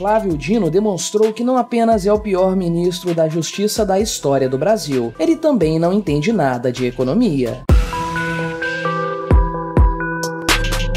Flávio Dino demonstrou que não apenas é o pior ministro da Justiça da história do Brasil, ele também não entende nada de economia.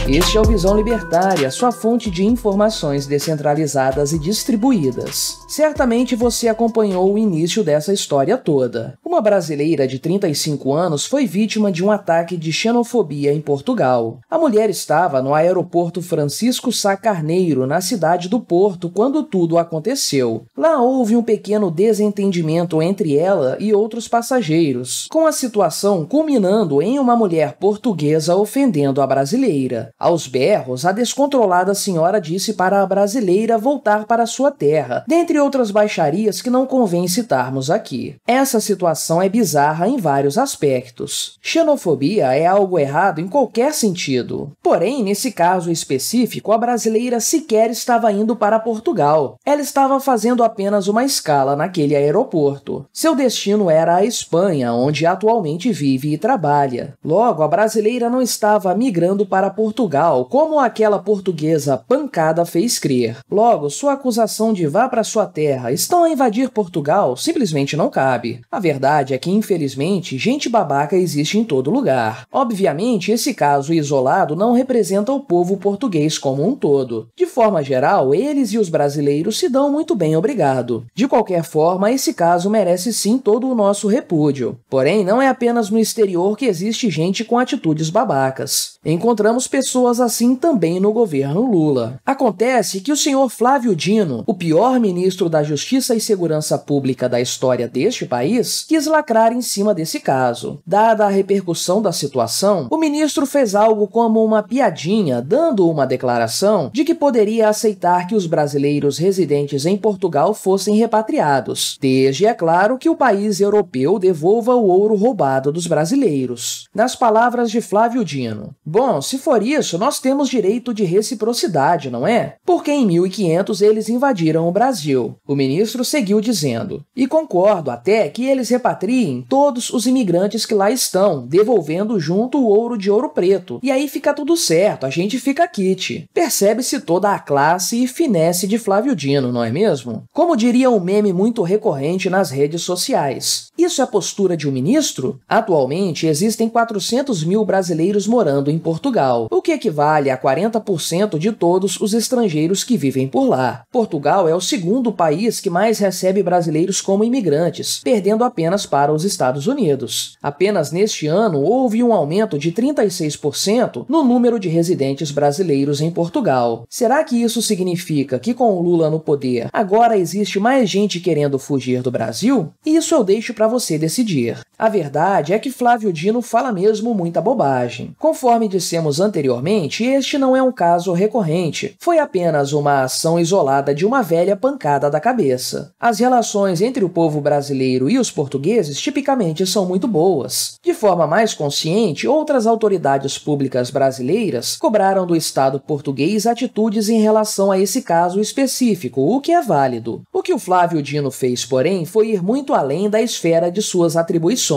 Este é o Visão Libertária, sua fonte de informações descentralizadas e distribuídas. Certamente você acompanhou o início dessa história toda. Uma brasileira de 35 anos foi vítima de um ataque de xenofobia em Portugal. A mulher estava no aeroporto Francisco Sá Carneiro, na cidade do Porto, quando tudo aconteceu. Lá houve um pequeno desentendimento entre ela e outros passageiros, com a situação culminando em uma mulher portuguesa ofendendo a brasileira. Aos berros, a descontrolada senhora disse para a brasileira voltar para sua terra, dentre outras baixarias que não convém citarmos aqui. Essa situação é bizarra em vários aspectos. Xenofobia é algo errado em qualquer sentido. Porém, nesse caso específico, a brasileira sequer estava indo para Portugal. Ela estava fazendo apenas uma escala naquele aeroporto. Seu destino era a Espanha, onde atualmente vive e trabalha. Logo, a brasileira não estava migrando para Portugal, como aquela portuguesa pancada fez crer. Logo, sua acusação de vá para sua terra, estão a invadir Portugal, simplesmente não cabe. A verdade é que, infelizmente, gente babaca existe em todo lugar. Obviamente, esse caso isolado não representa o povo português como um todo. De forma geral, eles e os brasileiros se dão muito bem, obrigado. De qualquer forma, esse caso merece sim todo o nosso repúdio. Porém, não é apenas no exterior que existe gente com atitudes babacas. Encontramos pessoas assim também no governo Lula. Acontece que o senhor Flávio Dino, o pior ministro da Justiça e Segurança Pública da história deste país, quis lacrar em cima desse caso. Dada a repercussão da situação, o ministro fez algo como uma piadinha, dando uma declaração de que poderia aceitar que os brasileiros residentes em Portugal fossem repatriados, desde, é claro, que o país europeu devolva o ouro roubado dos brasileiros. Nas palavras de Flávio Dino: bom, se for isso, nós temos direito de reciprocidade, não é? Porque em 1500 eles invadiram o Brasil. O ministro seguiu dizendo: e concordo até que eles repatriem todos os imigrantes que lá estão, devolvendo junto o ouro de Ouro Preto. E aí fica tudo certo, a gente fica quite. Percebe-se toda a classe e finesse de Flávio Dino, não é mesmo? Como diria um meme muito recorrente nas redes sociais: isso é a postura de um ministro? Atualmente, existem 400 mil brasileiros morando em Portugal, o que equivale a 40% de todos os estrangeiros que vivem por lá. Portugal é o segundo país que mais recebe brasileiros como imigrantes, perdendo apenas para os Estados Unidos. Apenas neste ano houve um aumento de 36% no número de residentes brasileiros em Portugal. Será que isso significa que com o Lula no poder agora existe mais gente querendo fugir do Brasil? Isso eu deixo para você decidir. A verdade é que Flávio Dino fala mesmo muita bobagem. Conforme dissemos anteriormente, este não é um caso recorrente. Foi apenas uma ação isolada de uma velha pancada da cabeça. As relações entre o povo brasileiro e os portugueses tipicamente são muito boas. De forma mais consciente, outras autoridades públicas brasileiras cobraram do Estado português atitudes em relação a esse caso específico, o que é válido. O que o Flávio Dino fez, porém, foi ir muito além da esfera de suas atribuições.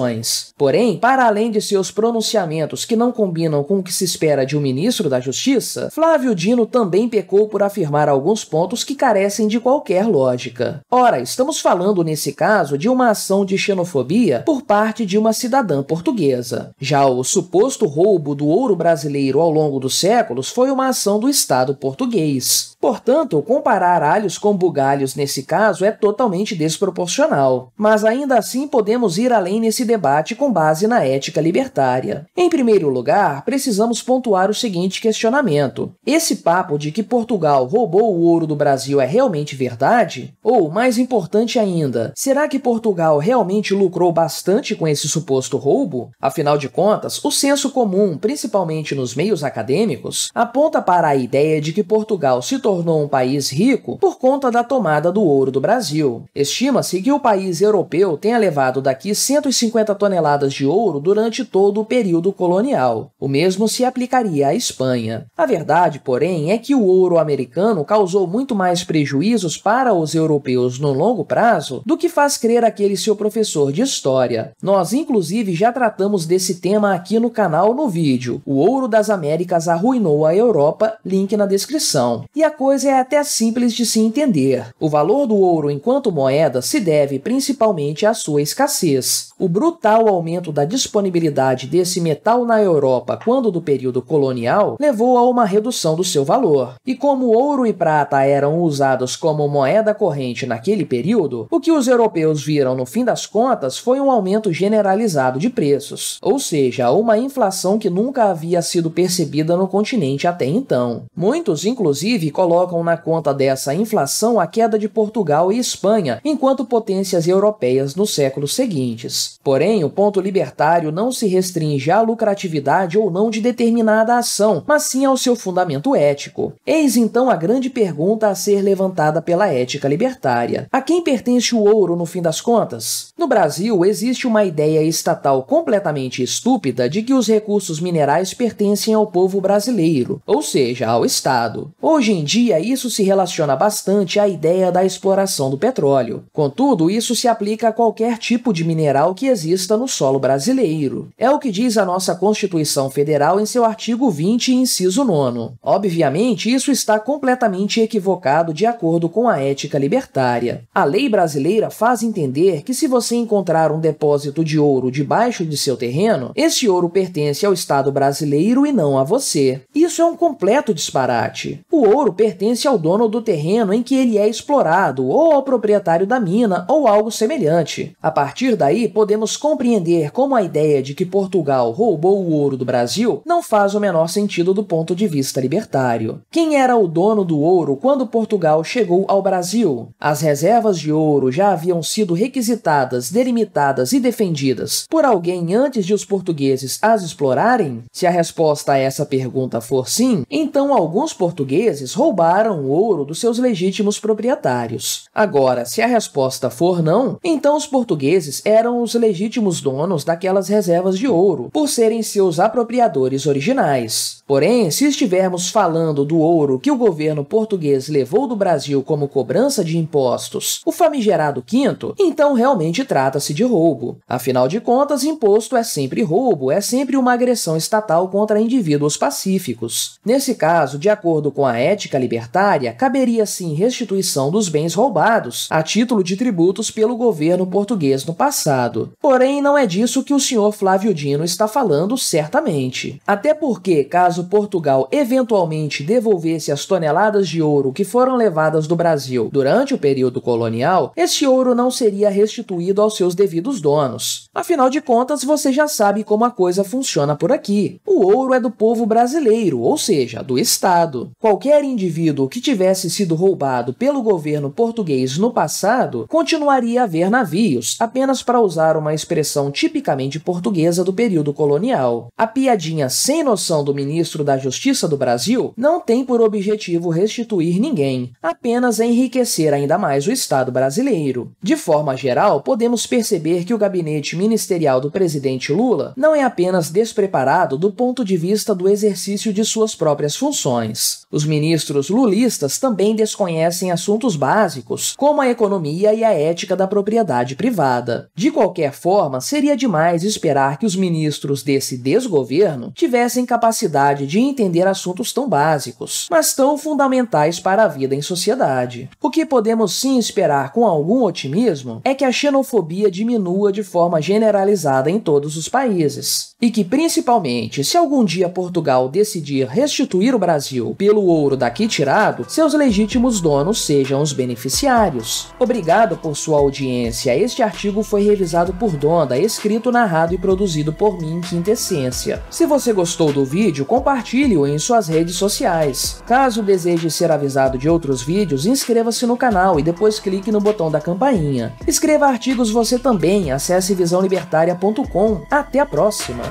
Porém, para além de seus pronunciamentos que não combinam com o que se espera de um ministro da Justiça, Flávio Dino também pecou por afirmar alguns pontos que carecem de qualquer lógica. Ora, estamos falando nesse caso de uma ação de xenofobia por parte de uma cidadã portuguesa. Já o suposto roubo do ouro brasileiro ao longo dos séculos foi uma ação do Estado português. Portanto, comparar alhos com bugalhos nesse caso é totalmente desproporcional. Mas ainda assim podemos ir além nesse debate com base na ética libertária. Em primeiro lugar, precisamos pontuar o seguinte questionamento: esse papo de que Portugal roubou o ouro do Brasil é realmente verdade? Ou, mais importante ainda, será que Portugal realmente lucrou bastante com esse suposto roubo? Afinal de contas, o senso comum, principalmente nos meios acadêmicos, aponta para a ideia de que Portugal se tornou um país rico por conta da tomada do ouro do Brasil. Estima-se que o país europeu tenha levado daqui 150 toneladas de ouro durante todo o período colonial. O mesmo se aplicaria à Espanha. A verdade, porém, é que o ouro americano causou muito mais prejuízos para os europeus no longo prazo do que faz crer aquele seu professor de história. Nós, inclusive, já tratamos desse tema aqui no canal no vídeo: O Ouro das Américas Arruinou a Europa, link na descrição. E a coisa coisa é até simples de se entender. O valor do ouro enquanto moeda se deve principalmente à sua escassez. O brutal aumento da disponibilidade desse metal na Europa quando do período colonial levou a uma redução do seu valor. E como ouro e prata eram usados como moeda corrente naquele período, o que os europeus viram no fim das contas foi um aumento generalizado de preços, ou seja, uma inflação que nunca havia sido percebida no continente até então. Muitos, inclusive, colocam na conta dessa inflação a queda de Portugal e Espanha enquanto potências europeias nos séculos seguintes. Porém, o ponto libertário não se restringe à lucratividade ou não de determinada ação, mas sim ao seu fundamento ético. Eis então a grande pergunta a ser levantada pela ética libertária. A quem pertence o ouro no fim das contas? No Brasil, existe uma ideia estatal completamente estúpida de que os recursos minerais pertencem ao povo brasileiro, ou seja, ao Estado. Hoje em dia, isso se relaciona bastante à ideia da exploração do petróleo. Contudo, isso se aplica a qualquer tipo de mineral que exista no solo brasileiro. É o que diz a nossa Constituição Federal em seu artigo 20, inciso 9. Obviamente, isso está completamente equivocado de acordo com a ética libertária. A lei brasileira faz entender que se você encontrar um depósito de ouro debaixo de seu terreno, esse ouro pertence ao Estado brasileiro e não a você. Isso é um completo disparate. O ouro pertence ao dono do terreno em que ele é explorado, ou ao proprietário da mina, ou algo semelhante. A partir daí, podemos compreender como a ideia de que Portugal roubou o ouro do Brasil não faz o menor sentido do ponto de vista libertário. Quem era o dono do ouro quando Portugal chegou ao Brasil? As reservas de ouro já haviam sido requisitadas, delimitadas e defendidas por alguém antes de os portugueses as explorarem? Se a resposta a essa pergunta for sim, então alguns portugueses roubaram o ouro dos seus legítimos proprietários. Agora, se a resposta for não, então os portugueses eram os legítimos donos daquelas reservas de ouro, por serem seus apropriadores originais. Porém, se estivermos falando do ouro que o governo português levou do Brasil como cobrança de impostos, o famigerado quinto, então realmente trata-se de roubo. Afinal de contas, imposto é sempre roubo, é sempre uma agressão estatal contra indivíduos pacíficos. Nesse caso, de acordo com a ética libertária, caberia sim restituição dos bens roubados, a título de tributos pelo governo português no passado. Porém, não é disso que o Sr. Flávio Dino está falando certamente. Até porque, caso Portugal eventualmente devolvesse as toneladas de ouro que foram levadas do Brasil durante o período colonial, esse ouro não seria restituído aos seus devidos donos. Afinal de contas, você já sabe como a coisa funciona por aqui. O ouro é do povo brasileiro, ou seja, do Estado. Qualquer indivíduo que tivesse sido roubado pelo governo português no passado, continuaria a haver navios, apenas para usar uma expressão tipicamente portuguesa do período colonial. A piadinha sem noção do ministro da Justiça do Brasil não tem por objetivo restituir ninguém, apenas enriquecer ainda mais o Estado brasileiro. De forma geral, podemos perceber que o gabinete ministerial do presidente Lula não é apenas despreparado do ponto de vista do exercício de suas próprias funções. Os ministros lulistas também desconhecem assuntos básicos, como a economia e a ética da propriedade privada. De qualquer forma, seria demais esperar que os ministros desse desgoverno tivessem capacidade de entender assuntos tão básicos, mas tão fundamentais para a vida em sociedade. O que podemos sim esperar com algum otimismo é que a xenofobia diminua de forma generalizada em todos os países, e que, principalmente, se algum dia Portugal decidir restituir o Brasil pelo ouro daqui tirado, seus legítimos donos sejam os beneficiários. Obrigado por sua audiência. Este artigo foi revisado por Donda, escrito, narrado e produzido por mim, Quinta Essência. Se você gostou do vídeo, compartilhe-o em suas redes sociais. Caso deseje ser avisado de outros vídeos, inscreva-se no canal e depois clique no botão da campainha. Escreva artigos você também, acesse visãolibertaria.com. Até a próxima!